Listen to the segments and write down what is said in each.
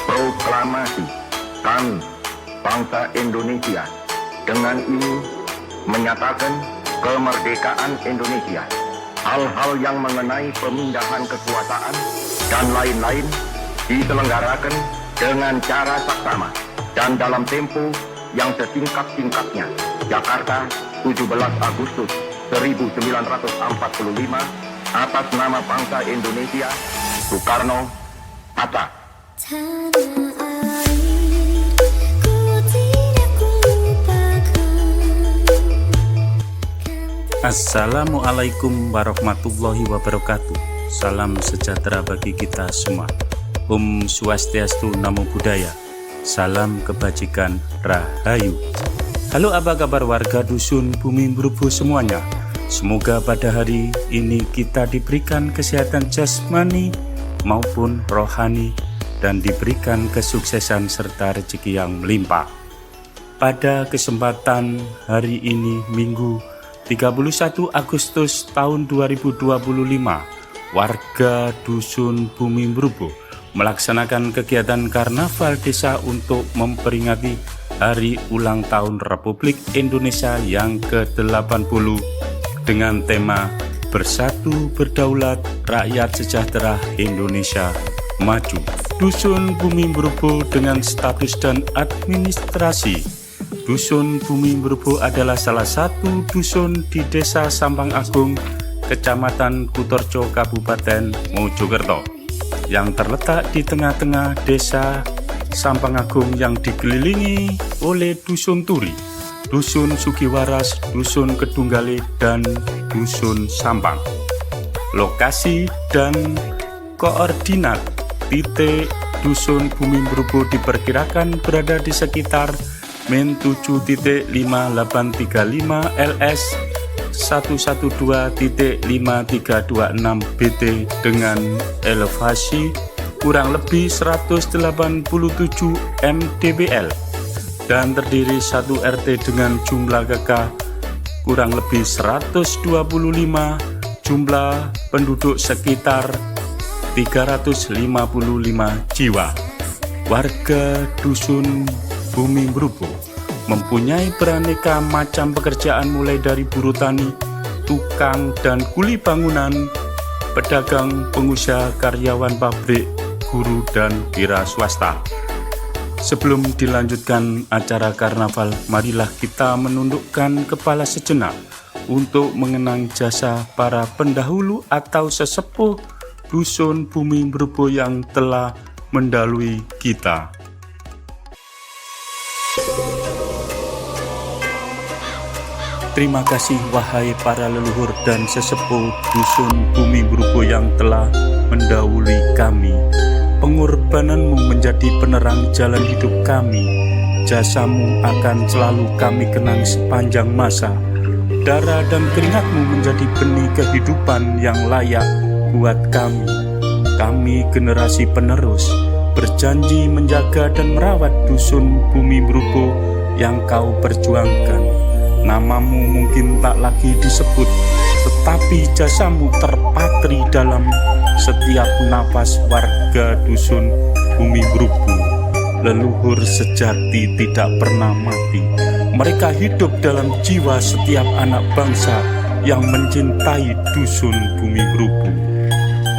Proklamasi kami, bangsa Indonesia, dengan ini menyatakan kemerdekaan Indonesia. Hal-hal yang mengenai pemindahan kekuasaan dan lain-lain diselenggarakan dengan cara saksama dan dalam tempo yang sesingkat-singkatnya. Jakarta, 17 Agustus 1945, atas nama bangsa Indonesia, Soekarno, Hatta. Assalamualaikum warahmatullahi wabarakatuh. Salam sejahtera bagi kita semua. Om Swastiastu, Namo Buddhaya. Salam kebajikan, Rahayu. Halo, apa kabar warga dusun Bumi Brubu semuanya? Semoga pada hari ini kita diberikan kesehatan jasmani maupun rohani dan diberikan kesuksesan serta rezeki yang melimpah. Pada kesempatan hari ini, Minggu 31 Agustus tahun 2025, warga dusun Bumi Brubu melaksanakan kegiatan karnaval desa untuk memperingati hari ulang tahun Republik Indonesia yang ke-80 dengan tema Bersatu Berdaulat Rakyat Sejahtera Indonesia Maju. Dusun Bumi Brubu dengan status dan administrasi. Dusun Bumi Brubu adalah salah satu dusun di Desa Sampang Agung, Kecamatan Kutorjo, Kabupaten Mojokerto, yang terletak di tengah-tengah Desa Sampang Agung yang dikelilingi oleh Dusun Turi, Dusun Sugiwaras, Dusun Kedunggale, dan Dusun Sampang. Lokasi dan koordinat titik Dusun Bumi Brubu diperkirakan berada di sekitar Min 7.5835 LS 112.5326 BT dengan elevasi kurang lebih 187 mdbl dan terdiri 1 RT dengan jumlah KK kurang lebih 125, jumlah penduduk sekitar 355 jiwa. Warga dusun Bumi Brubu mempunyai beraneka macam pekerjaan mulai dari buruh tani, tukang dan kuli bangunan, pedagang, pengusaha, karyawan pabrik, guru, dan wira swasta. Sebelum dilanjutkan acara karnaval, marilah kita menundukkan kepala sejenak untuk mengenang jasa para pendahulu atau sesepuh dusun Bumi Brubu yang telah mendahului kita. Terima kasih wahai para leluhur dan sesepuh dusun Bumi Brubu yang telah mendahului kami. Pengorbananmu menjadi penerang jalan hidup kami. Jasamu akan selalu kami kenang sepanjang masa. Darah dan keringatmu menjadi benih kehidupan yang layak buat kami. Kami generasi penerus berjanji menjaga dan merawat dusun Bumi Brubu yang kau perjuangkan. Namamu mungkin tak lagi disebut, tetapi jasamu terpatri dalam setiap napas warga dusun Bumi Brubu. Leluhur sejati tidak pernah mati. Mereka hidup dalam jiwa setiap anak bangsa yang mencintai dusun Bumi Brubu.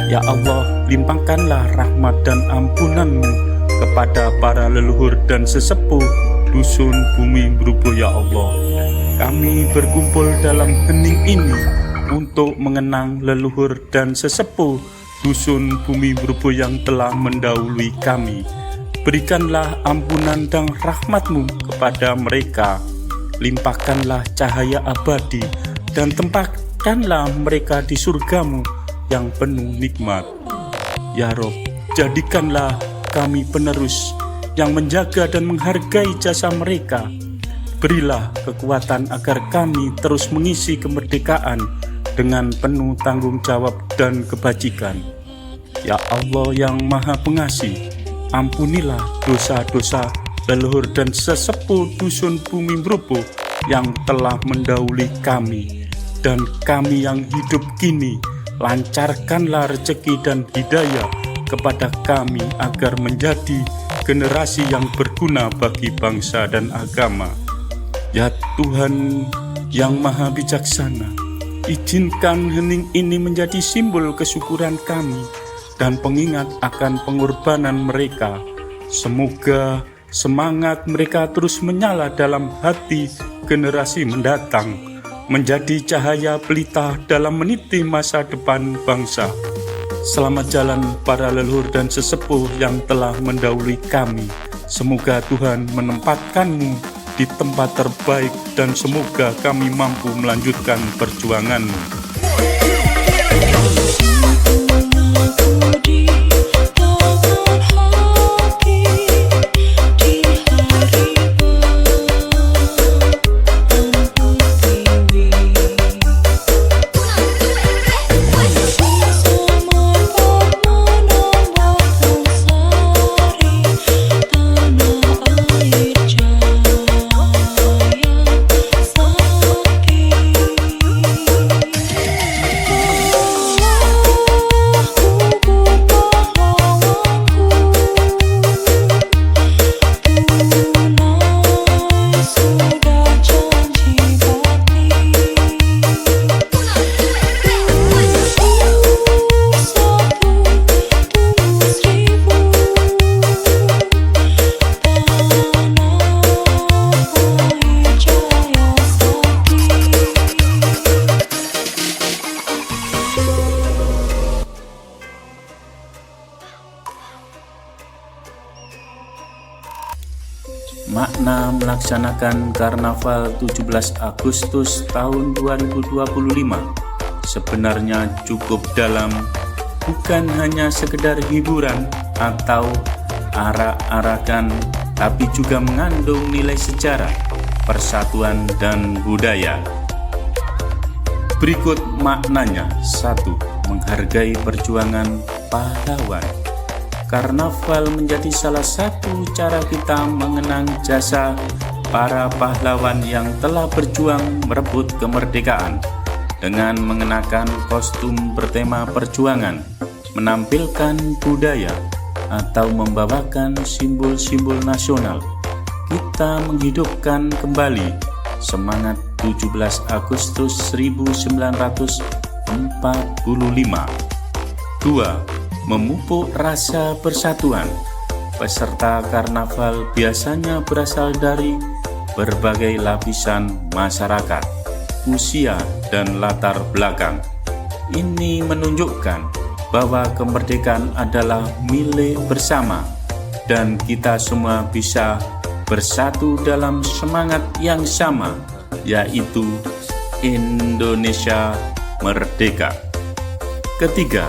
Ya Allah, limpahkanlah rahmat dan ampunan-Mu kepada para leluhur dan sesepuh dusun Bumi Brubu, ya Allah. Kami berkumpul dalam hening ini untuk mengenang leluhur dan sesepuh dusun Bumi Brubu yang telah mendahului kami. Berikanlah ampunan dan rahmat-Mu kepada mereka. Limpahkanlah cahaya abadi dan tempatkanlah mereka di surga-Mu yang penuh nikmat. Ya Rob, jadikanlah kami penerus yang menjaga dan menghargai jasa mereka. Berilah kekuatan agar kami terus mengisi kemerdekaan dengan penuh tanggung jawab dan kebajikan. Ya Allah yang Maha Pengasih, ampunilah dosa-dosa leluhur dan sesepuh dusun Bumi Brubu yang telah mendahului kami dan kami yang hidup kini. Lancarkanlah rezeki dan hidayah kepada kami agar menjadi generasi yang berguna bagi bangsa dan agama. Ya Tuhan yang Maha Bijaksana, izinkan hening ini menjadi simbol kesyukuran kami dan pengingat akan pengorbanan mereka. Semoga semangat mereka terus menyala dalam hati generasi mendatang, menjadi cahaya pelita dalam meniti masa depan bangsa. Selamat jalan para leluhur dan sesepuh yang telah mendahului kami. Semoga Tuhan menempatkanmu di tempat terbaik dan semoga kami mampu melanjutkan perjuanganmu. Makna melaksanakan Karnaval 17 Agustus tahun 2025 sebenarnya cukup dalam, bukan hanya sekedar hiburan atau arak-arakan, tapi juga mengandung nilai sejarah, persatuan, dan budaya. Berikut maknanya. 1. Menghargai perjuangan pahlawan. Karnaval menjadi salah satu cara kita mengenang jasa para pahlawan yang telah berjuang merebut kemerdekaan dengan mengenakan kostum bertema perjuangan, menampilkan budaya, atau membawakan simbol-simbol nasional. Kita menghidupkan kembali semangat 17 Agustus 1945. 2. Memupuk rasa persatuan. Peserta karnaval biasanya berasal dari berbagai lapisan masyarakat, usia, dan latar belakang. Ini menunjukkan bahwa kemerdekaan adalah milik bersama dan kita semua bisa bersatu dalam semangat yang sama, yaitu Indonesia Merdeka. Ketiga,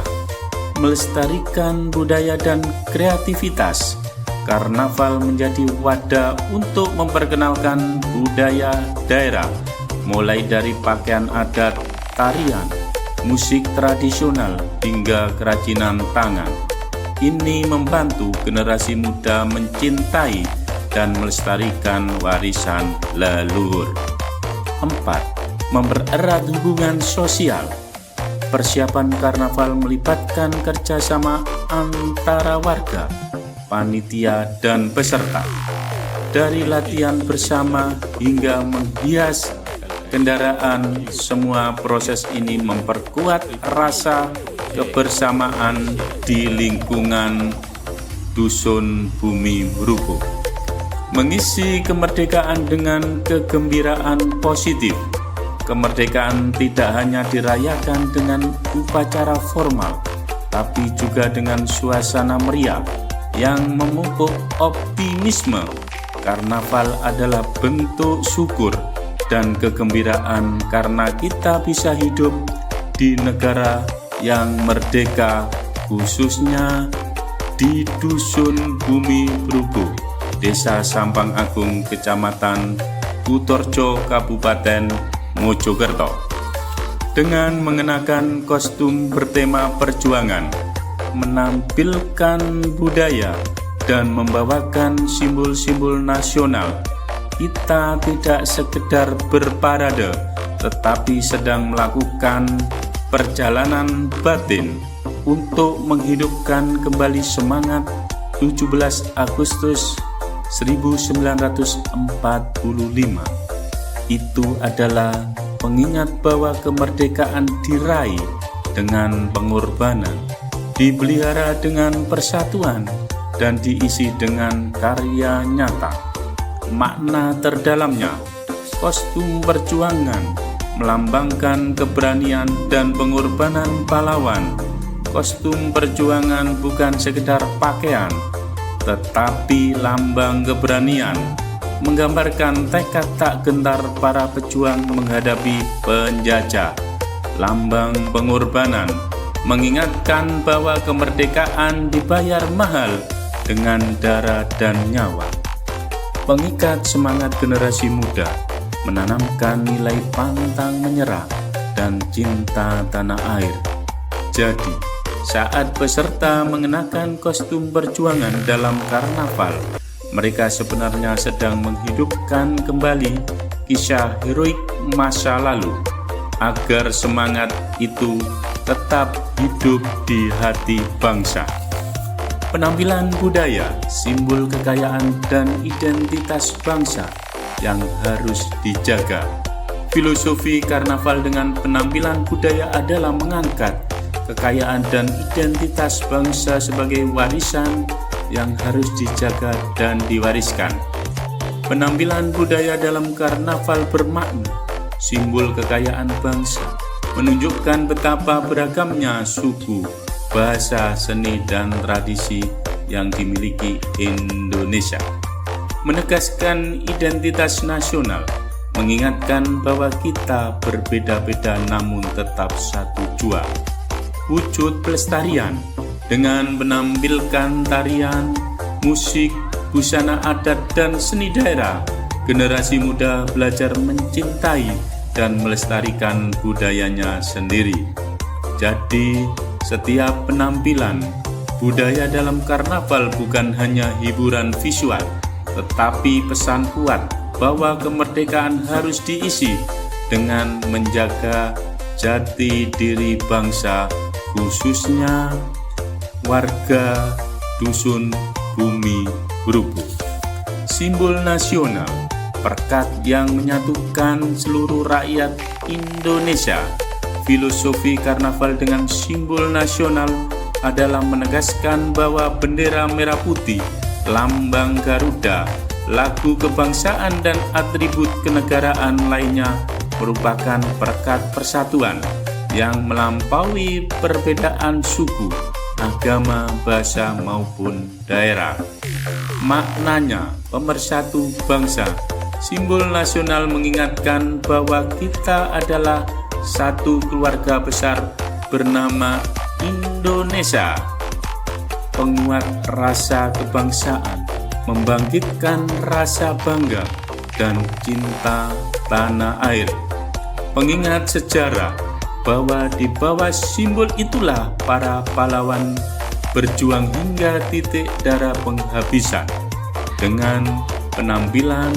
melestarikan budaya dan kreativitas. Karnaval menjadi wadah untuk memperkenalkan budaya daerah, mulai dari pakaian adat, tarian, musik tradisional, hingga kerajinan tangan. Ini membantu generasi muda mencintai dan melestarikan warisan leluhur. 4. Mempererat hubungan sosial. Persiapan karnaval melibatkan kerjasama antara warga, panitia, dan peserta. Dari latihan bersama hingga menghias kendaraan, semua proses ini memperkuat rasa kebersamaan di lingkungan Dusun Bumi Brubuh. Mengisi kemerdekaan dengan kegembiraan positif. Kemerdekaan tidak hanya dirayakan dengan upacara formal, tapi juga dengan suasana meriah yang memupuk optimisme. Karnaval adalah bentuk syukur dan kegembiraan karena kita bisa hidup di negara yang merdeka, khususnya di Dusun Bumi Brubuh, Desa Sampang Agung, Kecamatan Kutorjo, Kabupaten Mojokerto. Dengan mengenakan kostum bertema perjuangan, menampilkan budaya, dan membawakan simbol-simbol nasional, kita tidak sekedar berparade, tetapi sedang melakukan perjalanan batin untuk menghidupkan kembali semangat 17 Agustus 1945. Itu adalah pengingat bahwa kemerdekaan diraih dengan pengorbanan, dipelihara dengan persatuan, dan diisi dengan karya nyata. Makna terdalamnya, kostum perjuangan melambangkan keberanian dan pengorbanan pahlawan. Kostum perjuangan bukan sekedar pakaian, tetapi lambang keberanian, menggambarkan tekad tak gentar para pejuang menghadapi penjajah. Lambang pengorbanan mengingatkan bahwa kemerdekaan dibayar mahal dengan darah dan nyawa. Pengikat semangat generasi muda, menanamkan nilai pantang menyerah dan cinta tanah air. Jadi, saat peserta mengenakan kostum perjuangan dalam karnaval, mereka sebenarnya sedang menghidupkan kembali kisah heroik masa lalu, agar semangat itu tetap hidup di hati bangsa. Penampilan budaya, simbol kekayaan dan identitas bangsa yang harus dijaga. Filosofi karnaval dengan penampilan budaya adalah mengangkat kekayaan dan identitas bangsa sebagai warisan yang harus dijaga dan diwariskan. Penampilan budaya dalam karnaval bermakna simbol kekayaan bangsa, menunjukkan betapa beragamnya suku, bahasa, seni, dan tradisi yang dimiliki Indonesia. Menegaskan identitas nasional, mengingatkan bahwa kita berbeda-beda namun tetap satu jua. Wujud pelestarian dengan menampilkan tarian, musik, busana adat, dan seni daerah. Generasi muda belajar mencintai dan melestarikan budayanya sendiri. Jadi, setiap penampilan budaya dalam karnaval bukan hanya hiburan visual, tetapi pesan kuat bahwa kemerdekaan harus diisi dengan menjaga jati diri bangsa, khususnya warga Dusun Bumi Brupu. Simbol nasional, perekat yang menyatukan seluruh rakyat Indonesia. Filosofi karnaval dengan simbol nasional adalah menegaskan bahwa bendera merah putih, lambang Garuda, lagu kebangsaan, dan atribut kenegaraan lainnya merupakan perekat persatuan yang melampaui perbedaan suku, agama, bahasa, maupun daerah. Maknanya, pemersatu bangsa. Simbol nasional mengingatkan bahwa kita adalah satu keluarga besar bernama Indonesia. Penguat rasa kebangsaan, membangkitkan rasa bangga dan cinta tanah air. Pengingat sejarah bahwa di bawah simbol itulah para pahlawan berjuang hingga titik darah penghabisan. Dengan penampilan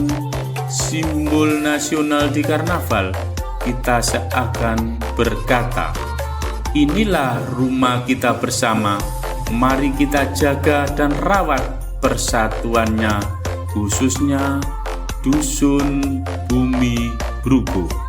simbol nasional di karnaval, kita seakan berkata, inilah rumah kita bersama, mari kita jaga dan rawat persatuannya, khususnya Dusun Bumi Brupu.